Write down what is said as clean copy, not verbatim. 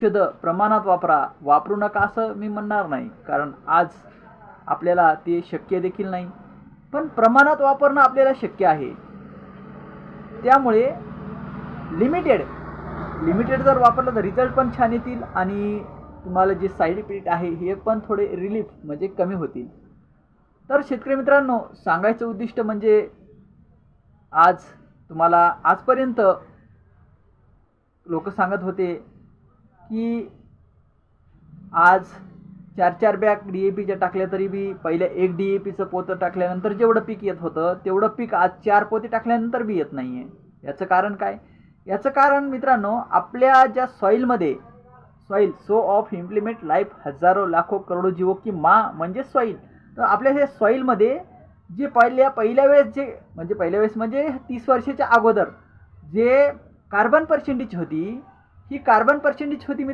औषध प्रमाणात वापरू नका असं मी म्हणणार नाही, कारण आज आपल्याला ते शक्य देखील नाही, पण प्रमाणात वापरणं आपल्याला शक्य आहे. त्यामुळे लिमिटेड जर वापरलं तर रिझल्ट पण छान येतील आणि तुम्हाला जे साईड इफेक्ट आहे हे पण थोडे रिलीफ म्हणजे कमी होतील. तर शेतकरी मित्रांनो, सांगायचं उद्दिष्ट म्हणजे आज तुम्हाला आजपर्यंत लोक सांगत होते की आज 4 बॅग DAPच्या टाकल्या तरी बी पहिल्या 1 DAPचं पोतं टाकल्यानंतर जेवढं पीक येत होतं तेवढं पीक आज 4 पोते टाकल्यानंतर बी येत नाही आहे. याचं कारण काय? याचं कारण मित्रांनो, आपल्या ज्या सॉईलमध्ये सो ऑफ इम्प्लिमेंट लाईफ हजारो लाखो करोडो जीवो की माँ म्हणजे सॉईल. तर आपल्या हे सॉईलमध्ये जे पहिल्या वेळेस म्हणजे 30 वर्षाच्या अगोदर जे कार्बन पर्सेंटेज होती, ही कार्बन पर्सेंटेज होती